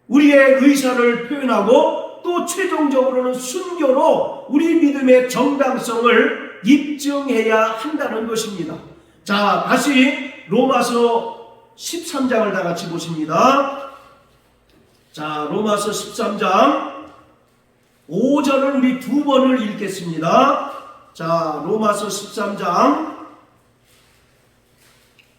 우리의 의사를 표현하고 또 최종적으로는 순교로 우리 믿음의 정당성을 입증해야 한다는 것입니다. 자, 다시 로마서 13장을 다 같이 보십니다. 자, 로마서 13장 5절을 우리 두 번을 읽겠습니다. 자, 로마서 13장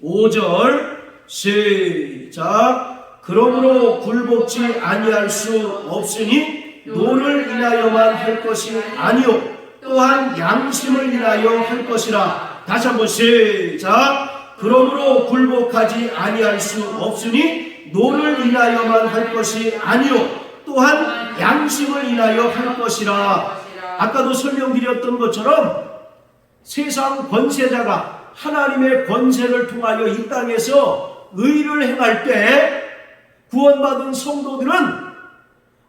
5절 시작. 그러므로 굴복지 아니할 수 없으니 노를 인하여만 할 것이 아니요 또한 양심을 인하여 할 것이라. 다시 한번 시작. 그러므로 굴복하지 아니할 수 없으니 노를 인하여만 할 것이 아니요 또한 양심을 인하여 할 것이라. 아까도 설명드렸던 것처럼 세상 권세자가 하나님의 권세를 통하여 이 땅에서 의를 행할 때 구원받은 성도들은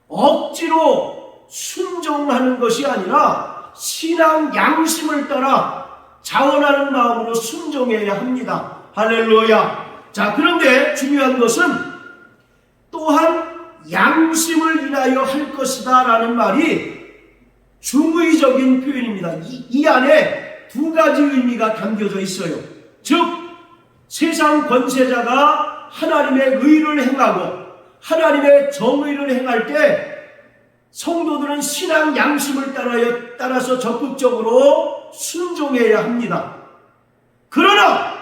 억지로 순종하는 것이 아니라 신앙 양심을 따라 자원하는 마음으로 순종해야 합니다. 할렐루야. 자, 그런데 중요한 것은 또한 양심을 인하여 할 것이다 라는 말이 중의적인 표현입니다. 이 안에 두 가지 의미가 담겨져 있어요. 즉 세상 권세자가 하나님의 의를 행하고 하나님의 정의를 행할 때 성도들은 신앙 양심을 따라서 적극적으로 순종해야 합니다. 그러나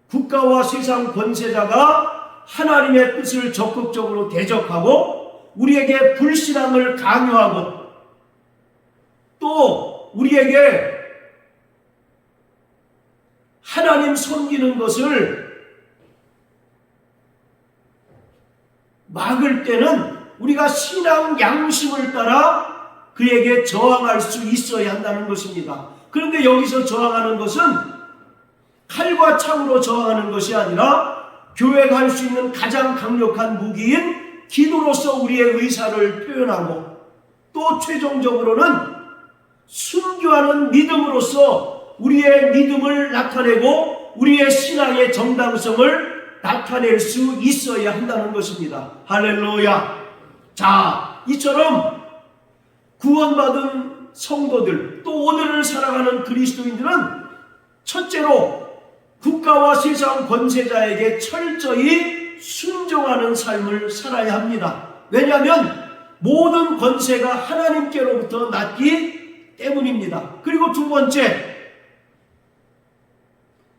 국가와 세상 권세자가 하나님의 뜻을 적극적으로 대적하고 우리에게 불신앙을 강요하고 또 우리에게 하나님 섬기는 것을 막을 때는 우리가 신앙 양심을 따라 그에게 저항할 수 있어야 한다는 것입니다. 그런데 여기서 저항하는 것은 칼과 창으로 저항하는 것이 아니라 교회가 할 수 있는 가장 강력한 무기인 기도로서 우리의 의사를 표현하고 또 최종적으로는 순교하는 믿음으로써 우리의 믿음을 나타내고 우리의 신앙의 정당성을 나타낼 수 있어야 한다는 것입니다. 할렐루야. 자, 이처럼 구원받은 성도들, 또 오늘을 살아가는 그리스도인들은 첫째로 국가와 세상 권세자에게 철저히 순종하는 삶을 살아야 합니다. 왜냐하면 모든 권세가 하나님께로부터 났기 때문입니다. 그리고 두 번째,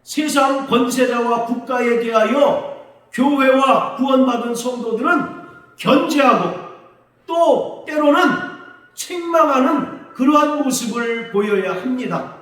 세상 권세자와 국가에 대하여 교회와 구원받은 성도들은 견제하고 또 때로는 책망하는 그러한 모습을 보여야 합니다.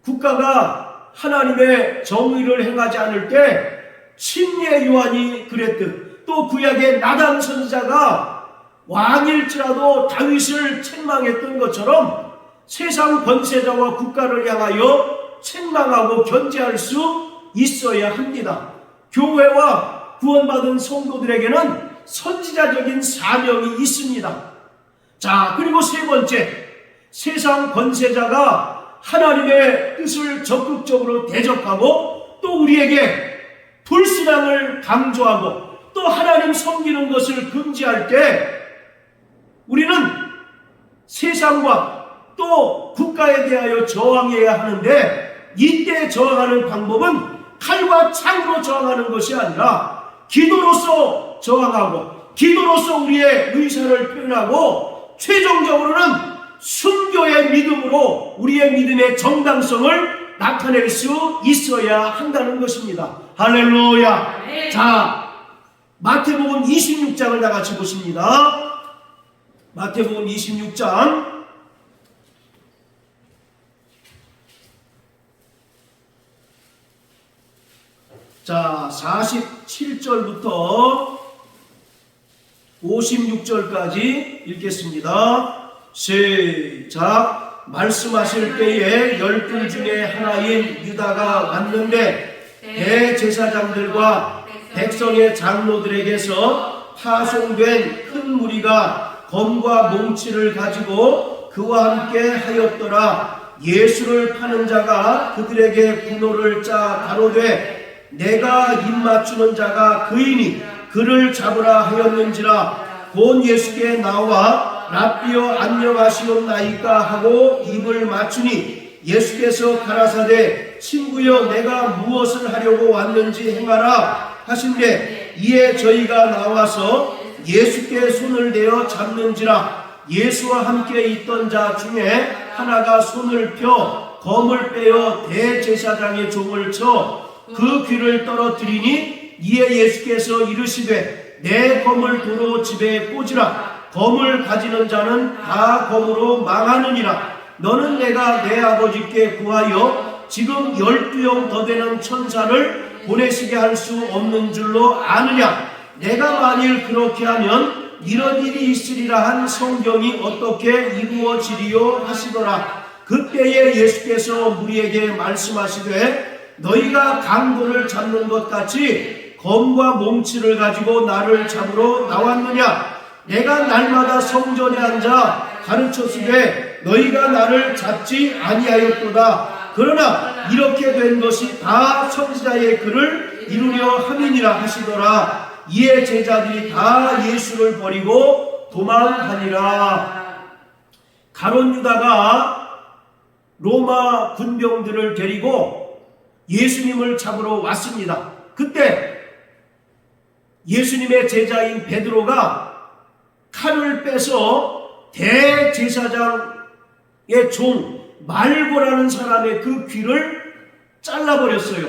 국가가 하나님의 정의를 행하지 않을 때 침례 요한이 그랬듯, 또 구약의 나단 선지자가 왕일지라도 다윗을 책망했던 것처럼 세상 권세자와 국가를 향하여 책망하고 견제할 수 있어야 합니다. 교회와 구원받은 성도들에게는 선지자적인 사명이 있습니다. 자, 그리고 세 번째, 세상 권세자가 하나님의 뜻을 적극적으로 대적하고 또 우리에게 불신앙을 강조하고 또 하나님 섬기는 것을 금지할 때 우리는 세상과 또 국가에 대하여 저항해야 하는데, 이때 저항하는 방법은 칼과 창으로 저항하는 것이 아니라 기도로서 저항하고 기도로서 우리의 의사를 표현하고 최종적으로는 순교의 믿음으로 우리의 믿음의 정당성을 나타낼 수 있어야 한다는 것입니다. 할렐루야. 네. 자, 마태복음 26장을 다 같이 보십니다. 마태복음 26장 자, 47절부터 56절까지 읽겠습니다. 시작. 말씀하실 때에 12 중에 하나인 유다가 왔는데 대제사장들과 백성의 장로들에게서 파송된 큰 무리가 검과 몽치를 가지고 그와 함께 하였더라. 예수를 파는 자가 그들에게 분노를 짜 가로되 내가 입맞추는 자가 그이니 그를 잡으라 하였는지라. 곧 예수께 나와 랍비여 안녕하시옵나이까 하고 입을 맞추니 예수께서 가라사대 친구여 내가 무엇을 하려고 왔는지 행하라 하신대 이에 저희가 나와서 예수께 손을 대어 잡는지라. 예수와 함께 있던 자 중에 하나가 손을 펴 검을 빼어 대제사장의 종을 쳐 그 귀를 떨어뜨리니 이에 예수께서 이르시되 내 검을 도로 집에 꽂으라. 검을 가지는 자는 다 검으로 망하느니라. 너는 내가 내 아버지께 구하여 지금 12영 더 되는 천사를 보내시게 할 수 없는 줄로 아느냐. 내가 만일 그렇게 하면 이런 일이 있으리라 한 성경이 어떻게 이루어지리요 하시더라. 그때에 예수께서 무리에게 말씀하시되 너희가 강도를 잡는 것 같이 검과 몽치를 가지고 나를 잡으러 나왔느냐. 내가 날마다 성전에 앉아 가르쳤으되 너희가 나를 잡지 아니하였도다. 그러나 이렇게 된 것이 다 선지자의 글을 이루려 함이니라 하시더라. 이에 제자들이 다 예수를 버리고 도망하니라. 가룟 유다가 로마 군병들을 데리고 예수님을 잡으러 왔습니다. 그때 예수님의 제자인 베드로가 칼을 빼서 대제사장의 종 말고라는 사람의 그 귀를 잘라버렸어요.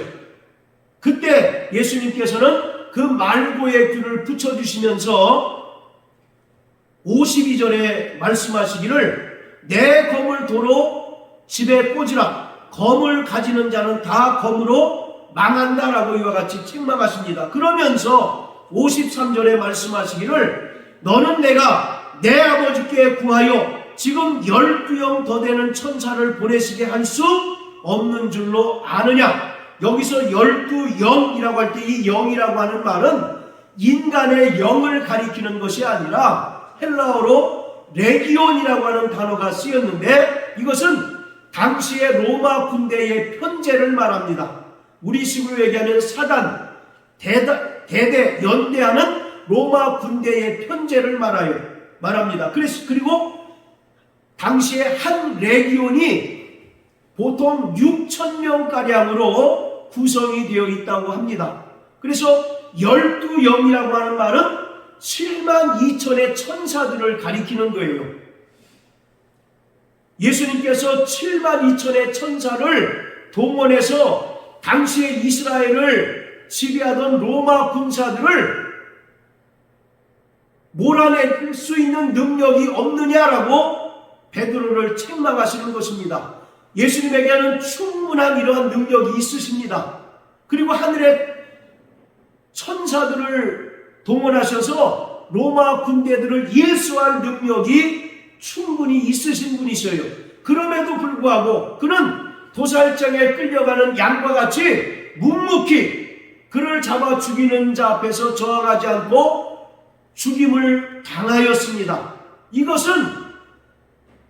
그때 예수님께서는 그 말고의 귀를 붙여주시면서 52절에 말씀하시기를 내 검을 도로 집에 꽂으라. 검을 가지는 자는 다 검으로 망한다라고 이와 같이 책망하십니다. 그러면서 53절에 말씀하시기를 너는 내가 내 아버지께 구하여 지금 12영 더 되는 천사를 보내시게 할 수 없는 줄로 아느냐. 여기서 12영이라고 할 때 이 영이라고 하는 말은 인간의 영을 가리키는 것이 아니라 헬라어로 레기온이라고 하는 단어가 쓰였는데 이것은 당시의 로마 군대의 편제를 말합니다. 우리 식으로 얘기하면 사단, 대대, 연대하는 로마 군대의 편제를 말합니다. 그리고 당시에 한 레기온이 보통 6,000명가량으로 구성이 되어 있다고 합니다. 그래서 12영이라고 하는 말은 72,000의 천사들을 가리키는 거예요. 예수님께서 72,000의 천사를 동원해서 당시에 이스라엘을 지배하던 로마 군사들을 몰아낼 수 있는 능력이 없느냐라고 베드로를 책망하시는 것입니다. 예수님에게는 충분한 이러한 능력이 있으십니다. 그리고 하늘의 천사들을 동원하셔서 로마 군대들을 일수할 능력이 충분히 있으신 분이셔요. 그럼에도 불구하고 그는 도살장에 끌려가는 양과 같이 묵묵히 그를 잡아 죽이는 자 앞에서 저항하지 않고 죽임을 당하였습니다. 이것은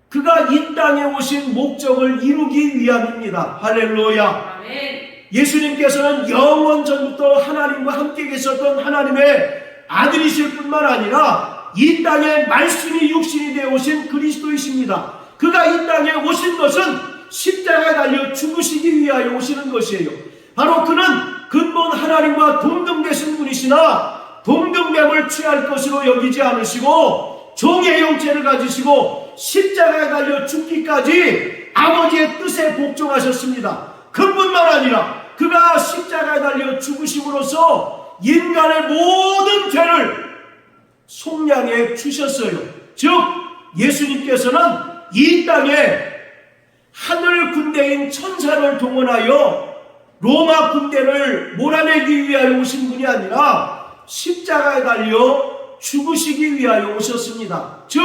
그가 이 땅에 오신 목적을 이루기 위함입니다. 할렐루야. 아멘. 예수님께서는 영원 전부터 하나님과 함께 계셨던 하나님의 아들이실 뿐만 아니라 이 땅에 말씀이 육신이 되어 오신 그리스도이십니다. 그가 이 땅에 오신 것은 십자가에 달려 죽으시기 위하여 오시는 것이에요. 바로 그는 근본 하나님과 동등되신 분이시나 동등됨을 취할 것으로 여기지 않으시고 종의 형체를 가지시고 십자가에 달려 죽기까지 아버지의 뜻에 복종하셨습니다. 그뿐만 아니라 그가 십자가에 달려 죽으심으로써 인간의 모든 죄를 속량해 주셨어요. 즉 예수님께서는 이 땅에 하늘 군대인 천사를 동원하여 로마 군대를 몰아내기 위하여 오신 분이 아니라 십자가에 달려 죽으시기 위하여 오셨습니다. 즉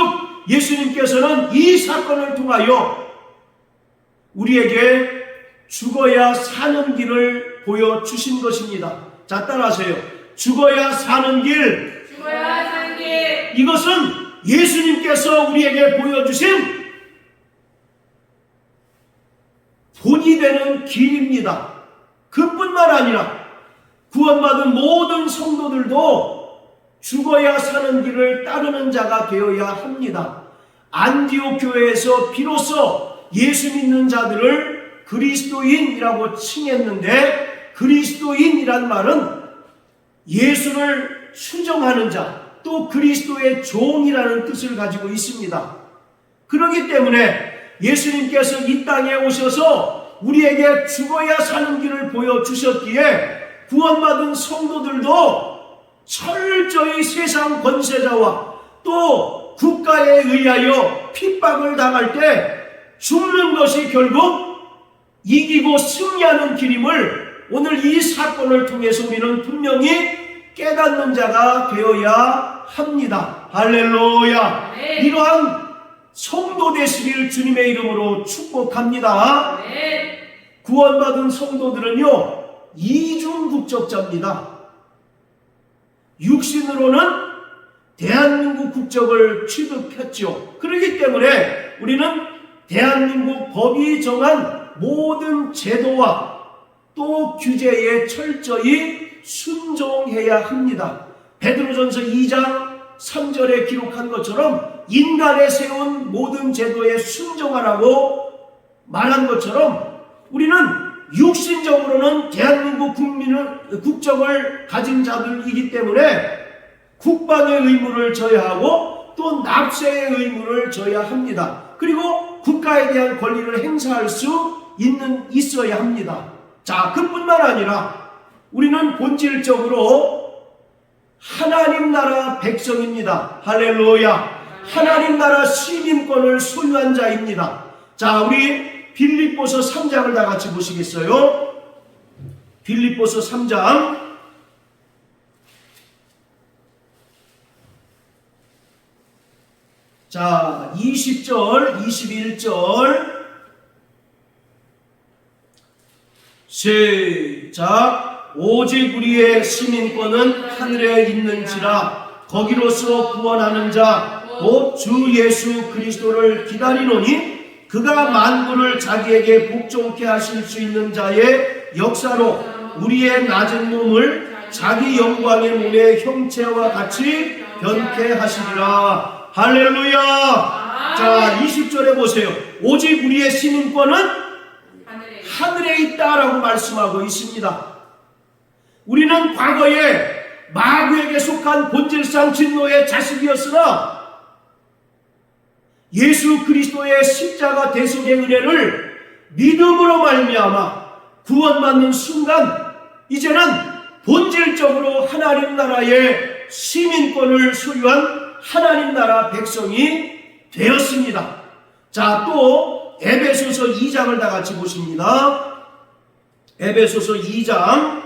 예수님께서는 이 사건을 통하여 우리에게 죽어야 사는 길을 보여주신 것입니다. 자, 따라하세요. 죽어야 사는 길. 죽어야 사는 길. 이것은 예수님께서 우리에게 보여주신 본이 되는 길입니다. 그뿐만 아니라 구원받은 모든 성도들도 죽어야 사는 길을 따르는 자가 되어야 합니다. 안디옥 교회에서 비로소 예수 믿는 자들을 그리스도인이라고 칭했는데, 그리스도인이란 말은 예수를 추종하는 자, 또 그리스도의 종이라는 뜻을 가지고 있습니다. 그렇기 때문에 예수님께서 이 땅에 오셔서 우리에게 죽어야 사는 길을 보여주셨기에 구원받은 성도들도 철저히 세상 권세자와 또 국가에 의하여 핍박을 당할 때 죽는 것이 결국 이기고 승리하는 길임을 오늘 이 사건을 통해서 우리는 분명히 깨닫는 자가 되어야 합니다. 할렐루야. 네. 이러한 성도 되시길 주님의 이름으로 축복합니다. 네. 구원받은 성도들은요, 이중 국적자입니다. 육신으로는 대한민국 국적을 취득했죠. 그렇기 때문에 우리는 대한민국 법이 정한 모든 제도와 또 규제에 철저히 순종해야 합니다. 베드로전서 2장 3절에 기록한 것처럼 인간에 세운 모든 제도에 순종하라고 말한 것처럼 우리는 육신적으로는 대한민국 국적을 가진 자들이기 때문에 국방의 의무를 져야 하고 또 납세의 의무를 져야 합니다. 그리고 국가에 대한 권리를 행사할 수 있어야 합니다. 자, 그뿐만 아니라 우리는 본질적으로 하나님 나라 백성입니다. 할렐루야. 하나님 나라 시민권을 소유한 자입니다. 자, 우리 빌립보서 3장을 다 같이 보시겠어요? 빌립보서 3장. 자, 20절, 21절. 시작. 오직 우리의 시민권은 하늘에 있는지라 거기로서 구원하는 자 곧 주 예수 그리스도를 기다리노니 그가 만물을 자기에게 복종케 하실 수 있는 자의 역사로 우리의 낮은 몸을 자기 영광의 몸의 형체와 같이 변케 하시리라. 할렐루야. 자, 20절에 보세요. 오직 우리의 시민권은 하늘에 있다라고 말씀하고 있습니다. 우리는 과거에 마귀에게 속한 본질상 진노의 자식이었으나 예수 그리스도의 십자가 대속의 은혜를 믿음으로 말미암아 구원받는 순간 이제는 본질적으로 하나님 나라의 시민권을 소유한 하나님 나라 백성이 되었습니다. 자, 또 에베소서 2장을 다 같이 보십니다. 에베소서 2장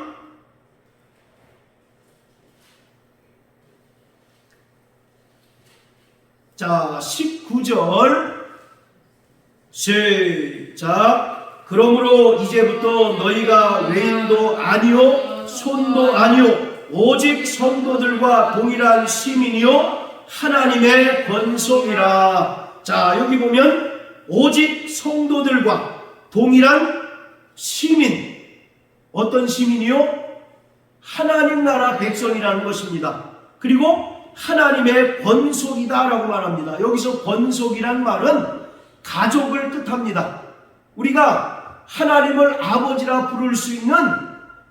자, 19절 시작. 그러므로 이제부터 너희가 외인도 아니요 손도 아니요 오직 성도들과 동일한 시민이요 하나님의 권속이라. 자, 여기 보면 오직 성도들과 동일한 시민. 어떤 시민이요? 하나님 나라 백성이라는 것입니다. 그리고 하나님의 권속이다라고 말합니다. 여기서 권속이란 말은 가족을 뜻합니다. 우리가 하나님을 아버지라 부를 수 있는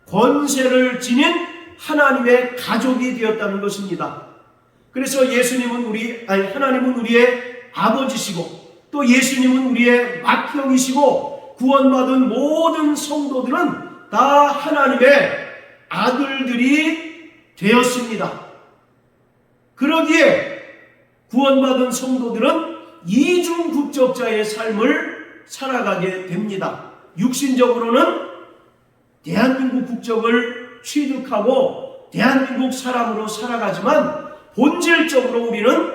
권세를 지닌 하나님의 가족이 되었다는 것입니다. 그래서 하나님은 우리의 아버지시고 또 예수님은 우리의 맏형이시고 구원받은 모든 성도들은 다 하나님의 아들들이 되었습니다. 그러기에 구원받은 성도들은 이중 국적자의 삶을 살아가게 됩니다. 육신적으로는 대한민국 국적을 취득하고 대한민국 사람으로 살아가지만 본질적으로 우리는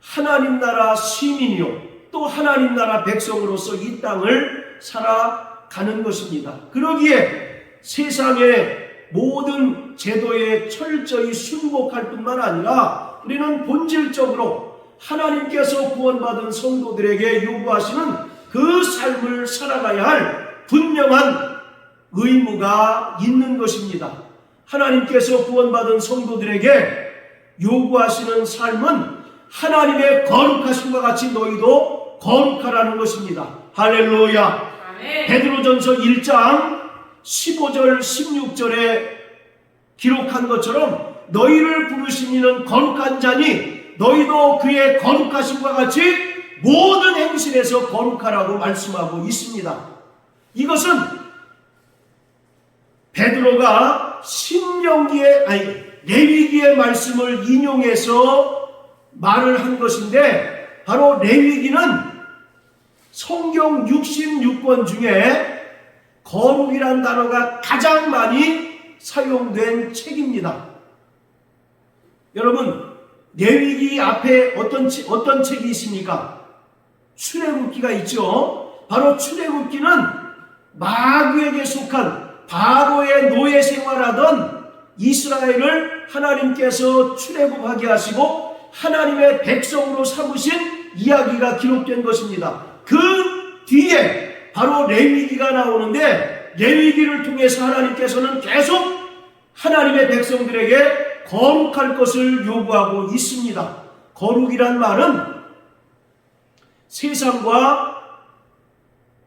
하나님 나라 시민이요 또 하나님 나라 백성으로서 이 땅을 살아가는 것입니다. 그러기에 세상의 모든 제도에 철저히 순복할 뿐만 아니라 우리는 본질적으로 하나님께서 구원받은 성도들에게 요구하시는 그 삶을 살아가야 할 분명한 의무가 있는 것입니다. 하나님께서 구원받은 성도들에게 요구하시는 삶은 하나님의 거룩하심과 같이 너희도 거룩하라는 것입니다. 할렐루야. 아멘. 베드로전서 1장 15절 16절에 기록한 것처럼 너희를 부르신 이는 거룩한 자니 너희도 그의 거룩하심과 같이 모든 행실에서 거룩하라고 말씀하고 있습니다. 이것은 베드로가 레위기의 말씀을 인용해서 말을 한 것인데 바로 레위기는 성경 66권 중에 거룩이란 단어가 가장 많이 사용된 책입니다. 여러분, 레위기 앞에 어떤 책이 있습니까? 출애굽기가 있죠. 바로 출애굽기는 마귀에게 속한 바로의 노예 생활하던 이스라엘을 하나님께서 출애굽하게 하시고 하나님의 백성으로 삼으신 이야기가 기록된 것입니다. 그 뒤에 바로 레위기가 나오는데 레위기를 통해서 하나님께서는 계속 하나님의 백성들에게 거룩할 것을 요구하고 있습니다. 거룩이란 말은 세상과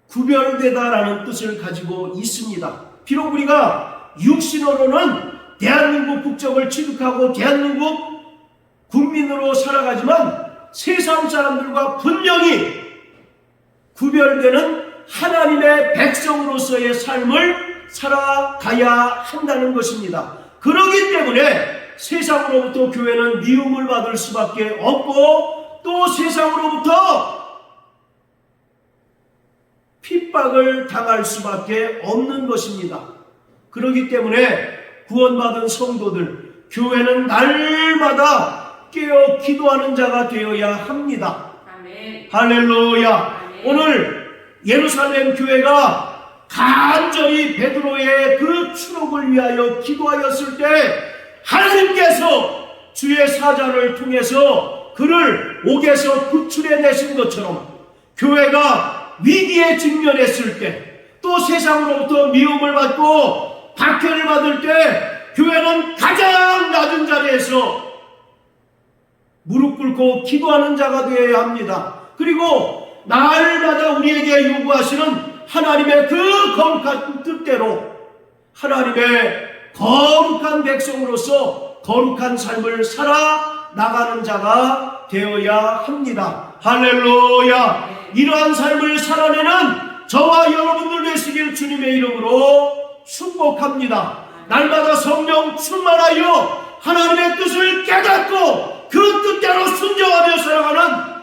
구별되다라는 뜻을 가지고 있습니다. 비록 우리가 육신으로는 대한민국 국적을 취득하고 대한민국 국민으로 살아가지만 세상 사람들과 분명히 구별되는 하나님의 백성으로서의 삶을 살아가야 한다는 것입니다. 그렇기 때문에 세상으로부터 교회는 미움을 받을 수밖에 없고 또 세상으로부터 핍박을 당할 수밖에 없는 것입니다. 그렇기 때문에 구원받은 성도들, 교회는 날마다 깨어 기도하는 자가 되어야 합니다. 아멘. 할렐루야. 아멘. 오늘 예루살렘 교회가 간절히 베드로의 그 추록을 위하여 기도하였을 때 하나님께서 주의 사자를 통해서 그를 옥에서 구출해내신 것처럼 교회가 위기에 직면했을 때 또 세상으로부터 미움을 받고 박해를 받을 때 교회는 가장 낮은 자리에서 무릎 꿇고 기도하는 자가 되어야 합니다. 그리고 날마다 우리에게 요구하시는 하나님의 그 거룩한 뜻대로 하나님의 거룩한 백성으로서 거룩한 삶을 살아 나가는 자가 되어야 합니다. 할렐루야! 이러한 삶을 살아내는 저와 여러분들 되시길 주님의 이름으로 축복합니다. 날마다 성령 충만하여 하나님의 뜻을 깨닫고 그 뜻대로 순종하며 살아가는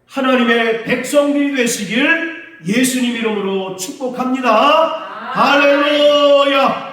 하나님의 백성들이 되시길 예수님 이름으로 축복합니다. 할렐루야!